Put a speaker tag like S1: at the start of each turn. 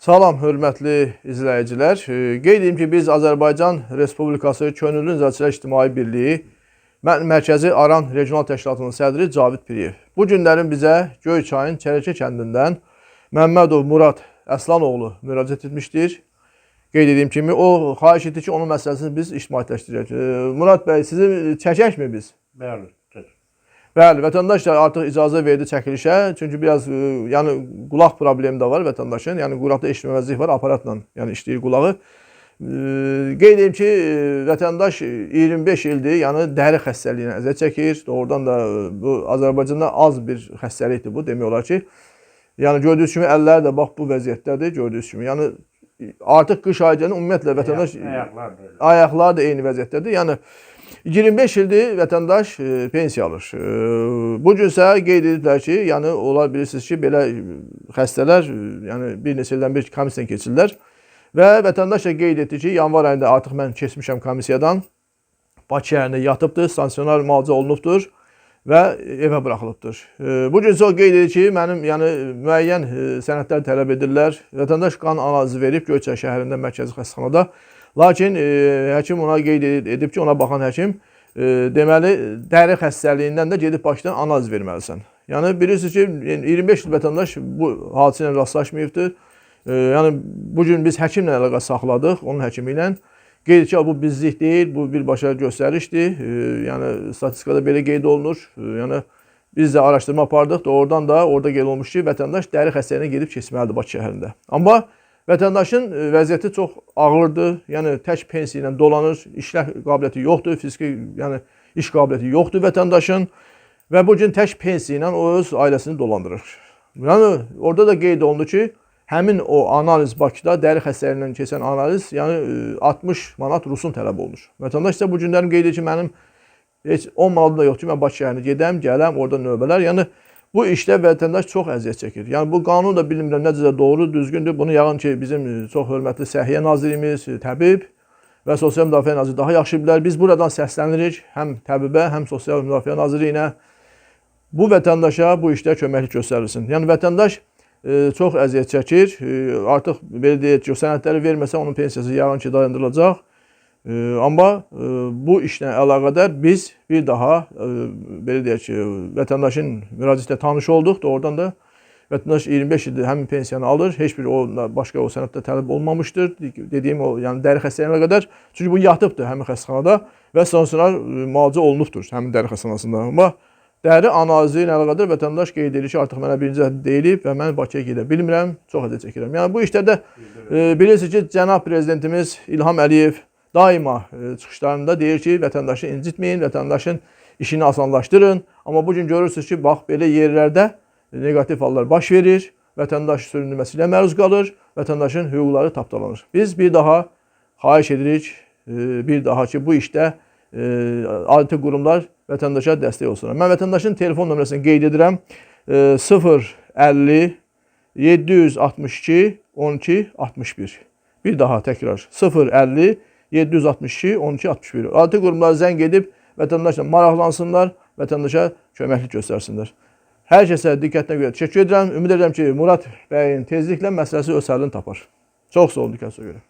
S1: Salam, hörmətli izləyicilər. Qeyd edim ki, biz Azərbaycan Respublikası Könüllü Nəzarətçilər İctimai Birliyi Mərkəzi Aran Regional Təşkilatının sədri Cavid Piriyev. Bu günlərin bizə Göyçayın Çərəkə kəndindən Məmmədov Murad Əslanoğlu müraciət etmişdir. Qeyd edeyim kimi, o xahiş etdi ki, onun məsələsini biz ictimailəşdirək. Murad bəy, sizi çəkəkmi biz?
S2: Bəli.
S1: Bəli, vətəndaş da artıq icazə verdi çəkilişə. Çünki biraz yəni qulaq problemi də var vətəndaşın. Yəni qulaqda eşitməməzlik var, aparatla yəni işləyir qulağı. Qeyd edeyim ki, vətəndaş 25 ildir, yəni dəri xəstəliyinə əziyyət çəkir. Doğrudan da bu Azərbaycanda az bir xəstəlikdir bu, demək olar ki. Yəni gördüyünüz kimi əlləri də bax bu vəziyyətdədir, gördüyünüz kimi. Yəni artıq qış ayında ümumiyyətlə vətəndaş ayaqlar da eyni vəziyyətdədir. Yəni 25 ildir vətəndaş pensiya alır. Bu günsə qeyd ediblər ki, yəni ola bilirsiniz ki, belə xəstələr yəni bir neçə ildən bir komissiyadan keçirlər və vətəndaş da qeyd etdi ki, yanvar ayında artıq mən keçmişəm komissiyadan, Bakı şəhərində yatıbdır, stasionar müalicə olunubdur və evə buraxılıbdır. Bu günsə o qeyd edir ki, mənim yəni müəyyən sənədlər tələb edirlər. Vətəndaş qan analizi verib Göyçay şəhərində mərkəzi xəstəxanada. Lakin həkim ona qeyd edib ki, ona baxan həkim deməli dəri xəstəliyindən də gedib Bakıdan analiz verməlisən. Yəni bilirsiniz ki, 25 il vətəndaş bu hadisə ilə rastlaşmayıbdır. Yəni bu gün biz həkimlə əlaqə saxladıq, onun həkimi ilə. Qeyd ki, bu bizlik deyil, bu birbaşa göstərişdir. Yəni statistikada belə qeyd olunur. Yəni biz də araşdırma apardıq. Oradan da orada qeyd olmuş ki, vətəndaş dəri xəstəliyinə gedib keçməlidir Bakı şəhərində. Amma vətəndaşın vəziyyəti çox ağırdır. Yəni tək pensiya ilə dolanır, işləh qabiliyyəti yoxdur, fiziki yəni iş qabiliyyəti yoxdur vətəndaşın və bu gün tək pensiya ilə o öz ailəsini dolandırır. Yəni orada da qeyd olundu ki, həmin o analiz Bakıda dəri xəstəliyindən keçən analiz, yəni 60 manat rusun tələb olunur. Vətəndaş isə bu günlərim qeyd edir ki, mənim heç 10 manatım da yoxdur, mən Bakı şəhərinə gedəm, gələm, orada növbələr. Yəni bu işdə vətəndaş çox əziyyət çəkir. Yəni bu qanun da bilmirəm necə doğru, düzgündür. Bunu yəqin ki, bizim çox hörmətli Səhiyyə Nazirimiz, təbib və Sosial Müdafiə Naziri daha yaxşı bilər. Biz buradan səslənirik həm təbibə, həm Sosial Müdafiə Nazirinə. Bu vətəndaşa bu işdə köməklik göstərilsin. Yəni vətəndaş çox əziyyət çəkir. Artıq belə deyək ki, sənədləri verməsə onun pensiyası yəqin ki, dayandırılacaq. Amma bu işlə əlaqədar biz bir daha belə deyək ki, vətəndaşın müraciətlə tanış olduq. Doğrudan da vətəndaş 25 ildir həmin pensiyanı alır. Heç bir başqa o sənəddə tələb olmamışdır. Dediyim o, yəni dəri xəstəliyinə qədər. Çünki bu yatıbdır həmin xəstəxanada və stasionar müalicə olunubdur həmin dəri xəstəxanasında. Amma dəri analizi ilə əlaqədar vətəndaş qeyd edir ki, artıq mənə birinci dəfə deyilib və mən Bakıya gedə bilmirəm, çox əziyyət çəkirəm. Yəni bu işdə də bilirsiniz ki, cənab prezidentimiz İlham Əliyev daima çıxışlarında deyir ki, vətəndaşı incitməyin, vətəndaşın işini asanlaşdırın. Amma bugün görürsünüz ki, bax, belə yerlərdə negativ hallar baş verir, vətəndaş sürünülməsi ilə məruz qalır, vətəndaşın hüquqları tapdalanır. Biz bir daha xahiş edirik, bir daha ki, bu işdə adi qurumlar vətəndaşa dəstək olsunlar. Mən vətəndaşın telefon nömrəsini qeyd edirəm. 050 762 12 61. Bir daha təkrar 050 762 12 61. Adi qurumlara zəng edib vətəndaşla maraqlansınlar, vətəndaşa köməklik göstərsinlər. Hər kəsə diqqətinə görə təşəkkür edirəm. Ümid edirəm ki, Murad bəyin tezliklə məsələsi öz həllini tapar. Çox sağ olun diqqətinizə görə.